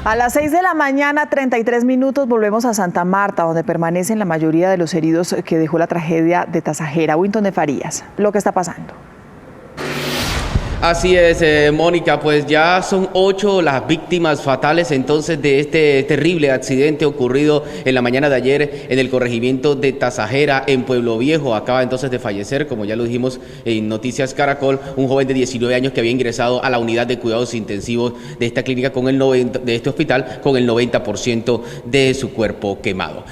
A las 6 de la mañana, 33 minutos, volvemos a Santa Marta, donde permanecen la mayoría de los heridos que dejó la tragedia de Tasajera. Winton de Farías, lo que está pasando. Así es, Mónica, pues ya son 8 las víctimas fatales entonces de este terrible accidente ocurrido en la mañana de ayer en el corregimiento de Tasajera en Pueblo Viejo. Acaba entonces de fallecer, como ya lo dijimos en Noticias Caracol, un joven de 19 años que había ingresado a la unidad de cuidados intensivos de esta clínica de este hospital con el 90% de su cuerpo quemado.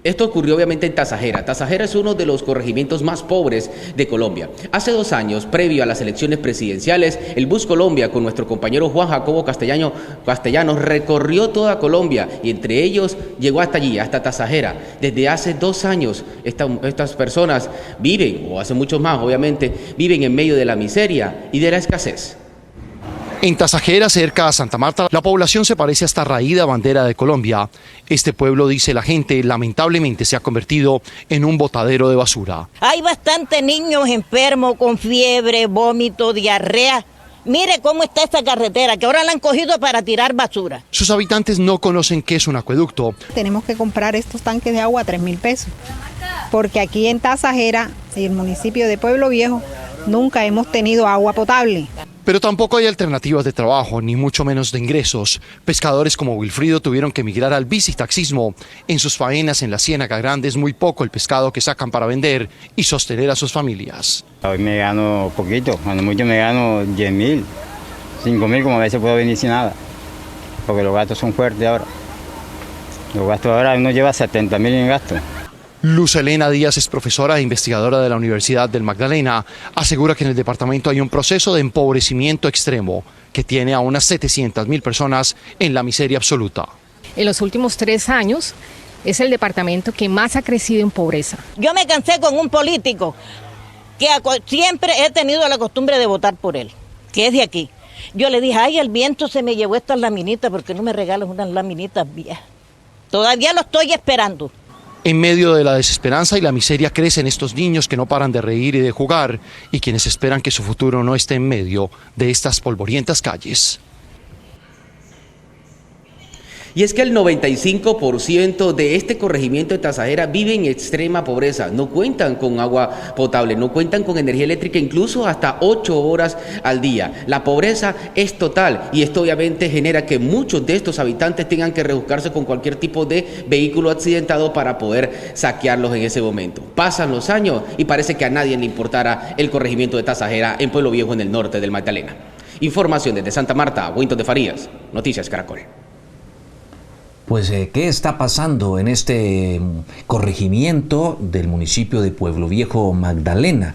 Esto ocurrió obviamente en Tasajera. Tasajera es uno de los corregimientos más pobres de Colombia. Hace 2 años, previo a las elecciones presidenciales, el Bus Colombia con nuestro compañero Juan Jacobo Castellanos recorrió toda Colombia y entre ellos llegó hasta allí, hasta Tasajera. Desde hace 2 años estas personas viven, o hace muchos más obviamente, viven en medio de la miseria y de la escasez. En Tasajera, cerca a Santa Marta, la población se parece a esta raída bandera de Colombia. Este pueblo, dice la gente, lamentablemente se ha convertido en un botadero de basura. Hay bastantes niños enfermos con fiebre, vómito, diarrea. Mire cómo está esta carretera, que ahora la han cogido para tirar basura. Sus habitantes no conocen qué es un acueducto. Tenemos que comprar estos tanques de agua a 3.000 pesos, porque aquí en Tasajera, el municipio de Pueblo Viejo, nunca hemos tenido agua potable. Pero tampoco hay alternativas de trabajo, ni mucho menos de ingresos. Pescadores como Wilfrido tuvieron que emigrar al bicitaxismo. En sus faenas en la Ciénaga Grande es muy poco el pescado que sacan para vender y sostener a sus familias. Hoy me gano poquito, cuando mucho me gano 10.000, 5.000, como a veces puedo venir sin nada, porque los gastos son fuertes ahora. Los gastos ahora uno lleva 70.000 en gasto. Luz Elena Díaz es profesora e investigadora de la Universidad del Magdalena. Asegura que en el departamento hay un proceso de empobrecimiento extremo que tiene a unas 700.000 personas en la miseria absoluta. En los últimos 3 años es el departamento que más ha crecido en pobreza. Yo me cansé con un político que siempre he tenido la costumbre de votar por él, que es de aquí. Yo le dije, ay, el viento se me llevó estas laminitas, ¿por qué no me regalas unas laminitas viejas? Todavía lo estoy esperando. En medio de la desesperanza y la miseria crecen estos niños que no paran de reír y de jugar y quienes esperan que su futuro no esté en medio de estas polvorientas calles. Y es que el 95% de este corregimiento de Tasajera vive en extrema pobreza. No cuentan con agua potable, no cuentan con energía eléctrica, incluso hasta 8 horas al día. La pobreza es total y esto obviamente genera que muchos de estos habitantes tengan que rebuscarse con cualquier tipo de vehículo accidentado para poder saquearlos en ese momento. Pasan los años y parece que a nadie le importara el corregimiento de Tasajera en Pueblo Viejo, en el norte del Magdalena. Información desde Santa Marta, Winton de Farías, Noticias Caracol. Pues, ¿qué está pasando en este corregimiento del municipio de Pueblo Viejo, Magdalena?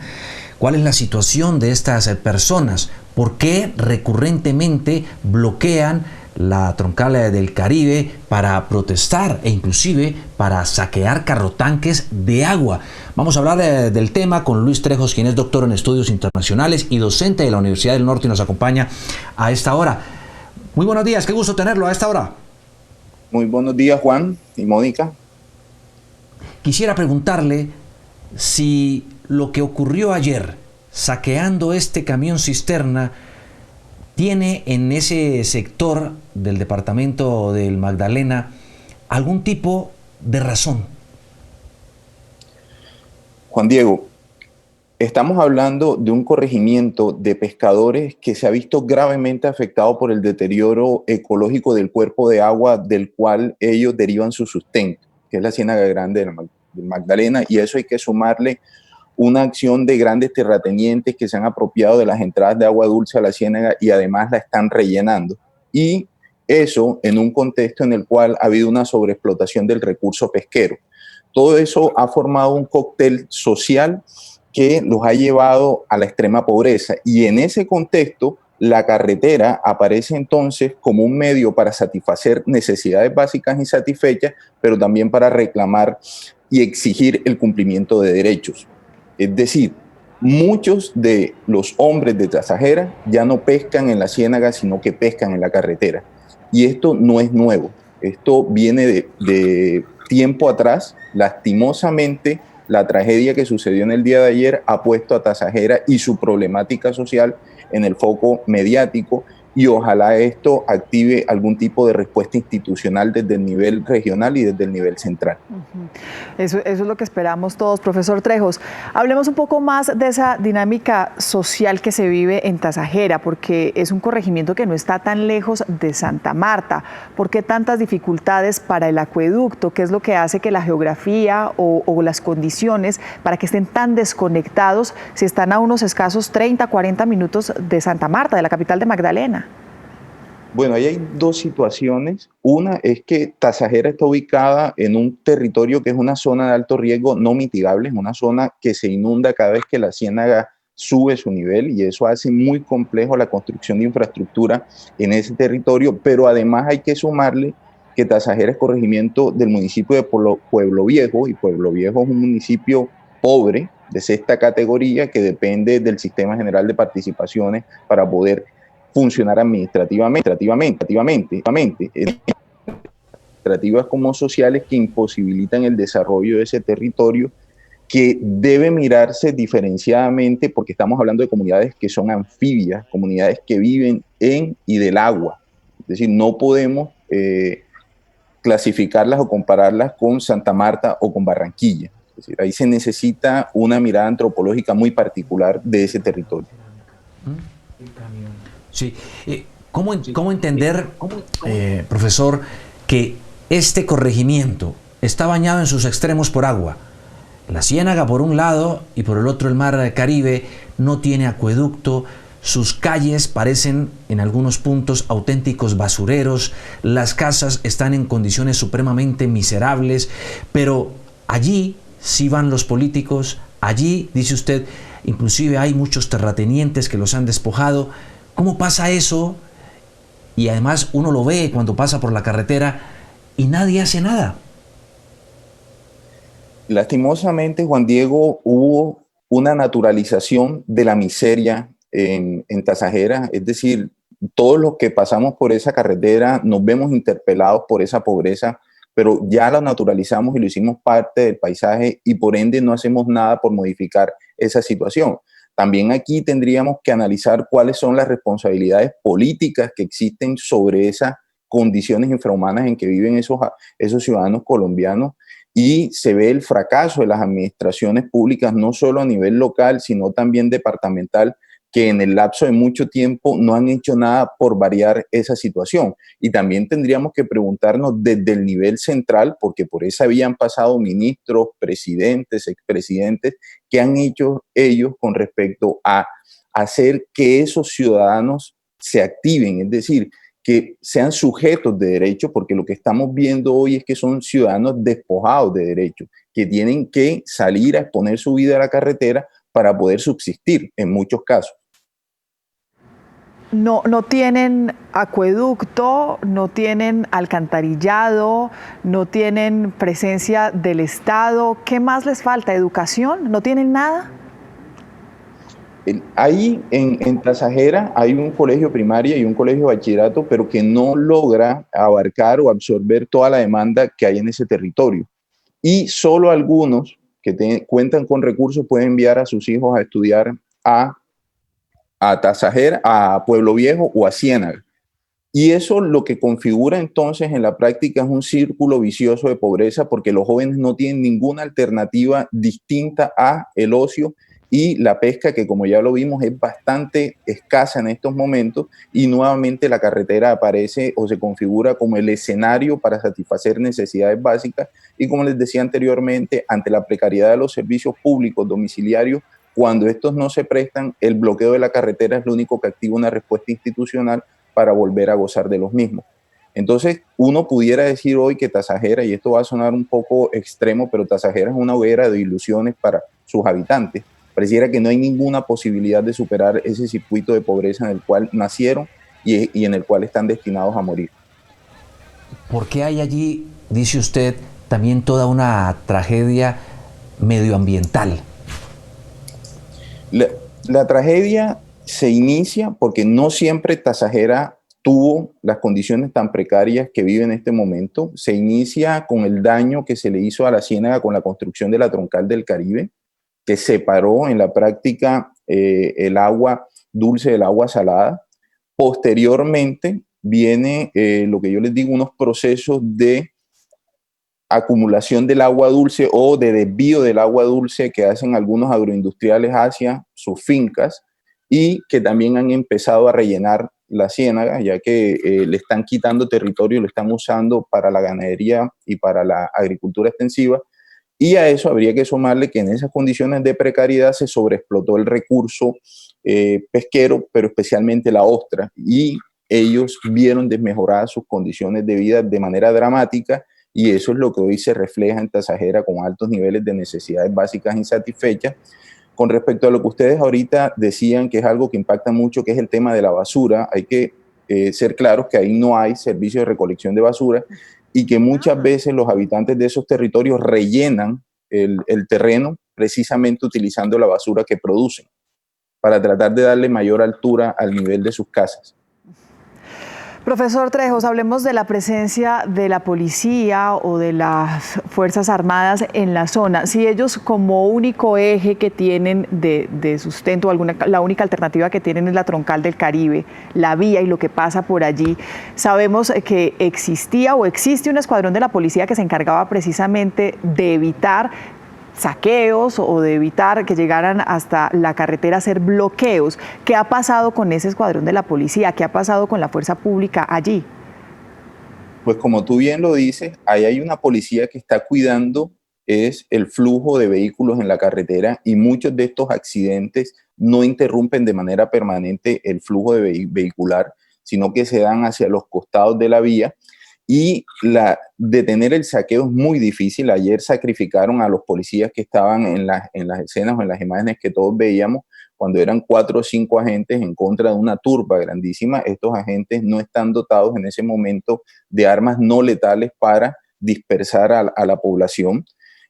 ¿Cuál es la situación de estas personas? ¿Por qué recurrentemente bloquean la troncal del Caribe para protestar e inclusive para saquear carrotanques de agua? Vamos a hablar del tema con Luis Trejos, quien es doctor en estudios internacionales y docente de la Universidad del Norte y nos acompaña a esta hora. Muy buenos días, qué gusto tenerlo a esta hora. Muy buenos días, Juan y Mónica. Quisiera preguntarle si lo que ocurrió ayer, saqueando este camión cisterna, tiene en ese sector del departamento del Magdalena algún tipo de razón. Juan Diego, estamos hablando de un corregimiento de pescadores que se ha visto gravemente afectado por el deterioro ecológico del cuerpo de agua del cual ellos derivan su sustento, que es la Ciénaga Grande del Magdalena, y eso hay que sumarle una acción de grandes terratenientes que se han apropiado de las entradas de agua dulce a la ciénaga y además la están rellenando. Y eso en un contexto en el cual ha habido una sobreexplotación del recurso pesquero. Todo eso ha formado un cóctel social que los ha llevado a la extrema pobreza, y en ese contexto la carretera aparece entonces como un medio para satisfacer necesidades básicas insatisfechas, pero también para reclamar y exigir el cumplimiento de derechos. Es decir, muchos de los hombres de Tasajera ya no pescan en la ciénaga, sino que pescan en la carretera, y esto no es nuevo, esto viene de tiempo atrás. Lastimosamente, la tragedia que sucedió en el día de ayer ha puesto a Tasajera y su problemática social en el foco mediático, y ojalá esto active algún tipo de respuesta institucional desde el nivel regional y desde el nivel central. Eso es lo que esperamos todos. Profesor Trejos, hablemos un poco más de esa dinámica social que se vive en Tasajera, porque es un corregimiento que no está tan lejos de Santa Marta. ¿Por qué tantas dificultades para el acueducto? ¿Qué es lo que hace que la geografía o las condiciones para que estén tan desconectados si están a unos escasos 30, 40 minutos de Santa Marta, de la capital de Magdalena? Bueno, ahí hay dos situaciones. Una es que Tasajera está ubicada en un territorio que es una zona de alto riesgo no mitigable, es una zona que se inunda cada vez que la ciénaga sube su nivel y eso hace muy complejo la construcción de infraestructura en ese territorio, pero además hay que sumarle que Tasajera es corregimiento del municipio de Pueblo Viejo y Pueblo Viejo es un municipio pobre de sexta categoría que depende del Sistema General de Participaciones para poder funcionar administrativamente, administrativas como sociales que imposibilitan el desarrollo de ese territorio que debe mirarse diferenciadamente porque estamos hablando de comunidades que son anfibias, comunidades que viven en y del agua. Es decir, no podemos clasificarlas o compararlas con Santa Marta o con Barranquilla. Es decir, ahí se necesita una mirada antropológica muy particular de ese territorio. Sí. ¿Cómo entender, profesor, que este corregimiento está bañado en sus extremos por agua? La Ciénaga por un lado y por el otro el mar Caribe no tiene acueducto, sus calles parecen en algunos puntos auténticos basureros, las casas están en condiciones supremamente miserables, pero allí sí van los políticos, allí, dice usted, inclusive hay muchos terratenientes que los han despojado. ¿Cómo pasa eso? Y además uno lo ve cuando pasa por la carretera y nadie hace nada. Lastimosamente, Juan Diego, hubo una naturalización de la miseria en Tasajera, es decir, todos los que pasamos por esa carretera nos vemos interpelados por esa pobreza, pero ya la naturalizamos y lo hicimos parte del paisaje y por ende no hacemos nada por modificar esa situación. También aquí tendríamos que analizar cuáles son las responsabilidades políticas que existen sobre esas condiciones infrahumanas en que viven esos ciudadanos colombianos y se ve el fracaso de las administraciones públicas, no solo a nivel local, sino también departamental, que en el lapso de mucho tiempo no han hecho nada por variar esa situación. Y también tendríamos que preguntarnos desde el nivel central, porque por esa vía han pasado ministros, presidentes, expresidentes, ¿qué han hecho ellos con respecto a hacer que esos ciudadanos se activen? Es decir, que sean sujetos de derecho, porque lo que estamos viendo hoy es que son ciudadanos despojados de derechos, que tienen que salir a exponer su vida a la carretera para poder subsistir en muchos casos. No tienen acueducto, no tienen alcantarillado, no tienen presencia del Estado. ¿Qué más les falta? ¿Educación? ¿No tienen nada? Ahí en Tasajera hay un colegio primaria y un colegio de bachillerato, pero que no logra abarcar o absorber toda la demanda que hay en ese territorio. Y solo algunos que cuentan con recursos pueden enviar a sus hijos a estudiar a Tasajera, a Pueblo Viejo o a Ciénaga. Y eso lo que configura entonces en la práctica es un círculo vicioso de pobreza porque los jóvenes no tienen ninguna alternativa distinta a el ocio y la pesca, que como ya lo vimos es bastante escasa en estos momentos, y nuevamente la carretera aparece o se configura como el escenario para satisfacer necesidades básicas y, como les decía anteriormente, ante la precariedad de los servicios públicos domiciliarios, cuando estos no se prestan, el bloqueo de la carretera es lo único que activa una respuesta institucional para volver a gozar de los mismos. Entonces, uno pudiera decir hoy que Tasajera, y esto va a sonar un poco extremo, pero Tasajera es una hoguera de ilusiones para sus habitantes. Pareciera que no hay ninguna posibilidad de superar ese circuito de pobreza en el cual nacieron y en el cual están destinados a morir. ¿Por qué hay allí, dice usted, también toda una tragedia medioambiental? La tragedia se inicia porque no siempre Tasajera tuvo las condiciones tan precarias que vive en este momento. Se inicia con el daño que se le hizo a la ciénaga con la construcción de la troncal del Caribe, que separó en la práctica el agua dulce del agua salada. Posteriormente viene lo que yo les digo, unos procesos de acumulación del agua dulce o de desvío del agua dulce que hacen algunos agroindustriales hacia sus fincas y que también han empezado a rellenar la ciénaga, ya que le están quitando territorio, lo están usando para la ganadería y para la agricultura extensiva. Y a eso habría que sumarle que en esas condiciones de precariedad se sobreexplotó el recurso pesquero, pero especialmente la ostra, y ellos vieron desmejoradas sus condiciones de vida de manera dramática, y eso es lo que hoy se refleja en Tasajera con altos niveles de necesidades básicas insatisfechas. Con respecto a lo que ustedes ahorita decían, que es algo que impacta mucho, que es el tema de la basura, hay que ser claros que ahí no hay servicio de recolección de basura y que muchas veces los habitantes de esos territorios rellenan el terreno precisamente utilizando la basura que producen para tratar de darle mayor altura al nivel de sus casas. Profesor Trejos, hablemos de la presencia de la policía o de las Fuerzas Armadas en la zona. Si ellos como único eje que tienen de sustento, la única alternativa que tienen es la troncal del Caribe, la vía y lo que pasa por allí, sabemos que existía o existe un escuadrón de la policía que se encargaba precisamente de evitar saqueos o de evitar que llegaran hasta la carretera a hacer bloqueos. ¿Qué ha pasado con ese escuadrón de la policía? ¿Qué ha pasado con la fuerza pública allí? Pues como tú bien lo dices, ahí hay una policía que está cuidando es el flujo de vehículos en la carretera, y muchos de estos accidentes no interrumpen de manera permanente el flujo de vehicular, sino que se dan hacia los costados de la vía. Y detener el saqueo es muy difícil. Ayer sacrificaron a los policías que estaban en las escenas o en las imágenes que todos veíamos, cuando eran 4 o 5 agentes en contra de una turba grandísima. Estos agentes no están dotados en ese momento de armas no letales para dispersar a la población,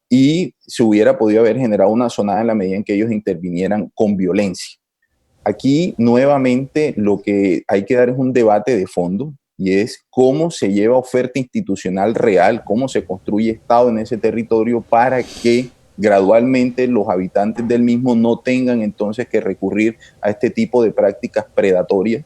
y se hubiera podido haber generado una zonada en la medida en que ellos intervinieran con violencia. Aquí nuevamente lo que hay que dar es un debate de fondo, y es cómo se lleva oferta institucional real, cómo se construye Estado en ese territorio para que gradualmente los habitantes del mismo no tengan entonces que recurrir a este tipo de prácticas predatorias,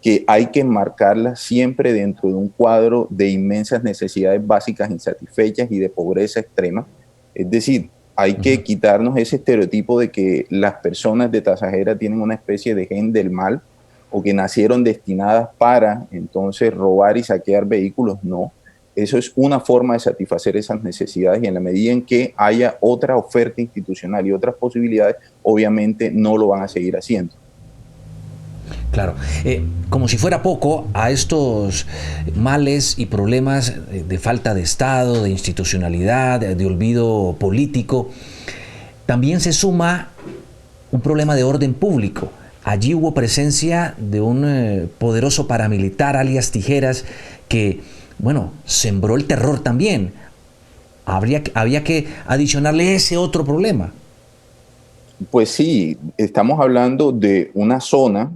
que hay que enmarcarlas siempre dentro de un cuadro de inmensas necesidades básicas insatisfechas y de pobreza extrema. Es decir, hay que quitarnos ese estereotipo de que las personas de Tasajera tienen una especie de gen del mal, o que nacieron destinadas para entonces robar y saquear vehículos. No, eso es una forma de satisfacer esas necesidades, y en la medida en que haya otra oferta institucional y otras posibilidades, obviamente no lo van a seguir haciendo. Claro, como si fuera poco, a estos males y problemas de falta de Estado, de institucionalidad, de olvido político, también se suma un problema de orden público. Allí hubo presencia de un poderoso paramilitar, alias Tijeras, que, bueno, sembró el terror también. Había que adicionarle ese otro problema. Pues sí, estamos hablando de una zona,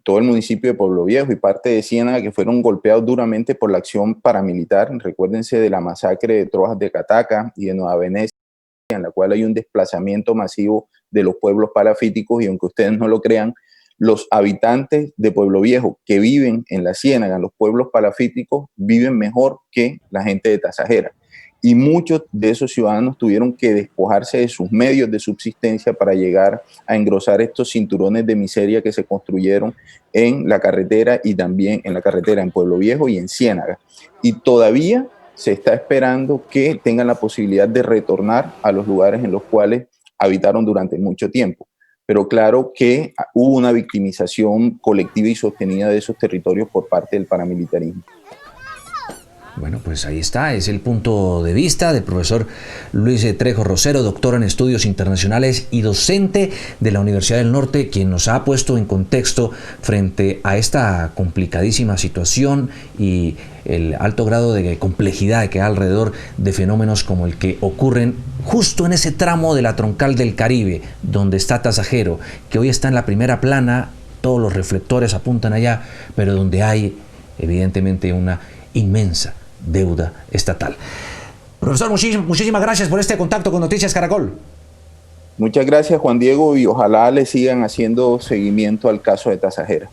todo el municipio de Pueblo Viejo y parte de Ciénaga, que fueron golpeados duramente por la acción paramilitar. Recuérdense de la masacre de Trojas de Cataca y de Nueva Venecia, en la cual hay un desplazamiento masivo de los pueblos palafíticos, y aunque ustedes no lo crean, los habitantes de Pueblo Viejo que viven en la Ciénaga, en los pueblos palafíticos, viven mejor que la gente de Tasajera. Y muchos de esos ciudadanos tuvieron que despojarse de sus medios de subsistencia para llegar a engrosar estos cinturones de miseria que se construyeron en la carretera, y también en la carretera en Pueblo Viejo y en Ciénaga. Y todavía se está esperando que tengan la posibilidad de retornar a los lugares en los cuales habitaron durante mucho tiempo. Pero claro que hubo una victimización colectiva y sostenida de esos territorios por parte del paramilitarismo. Bueno, pues ahí está, es el punto de vista del profesor Luis Trejos Rosero, doctor en estudios internacionales y docente de la Universidad del Norte, quien nos ha puesto en contexto frente a esta complicadísima situación y el alto grado de complejidad que hay alrededor de fenómenos como el que ocurren justo en ese tramo de la troncal del Caribe, donde está Tasajero, que hoy está en la primera plana, todos los reflectores apuntan allá, pero donde hay evidentemente una inmensa deuda estatal. Profesor, muchísimas gracias por este contacto con Noticias Caracol. Muchas gracias, Juan Diego, y ojalá le sigan haciendo seguimiento al caso de Tasajera.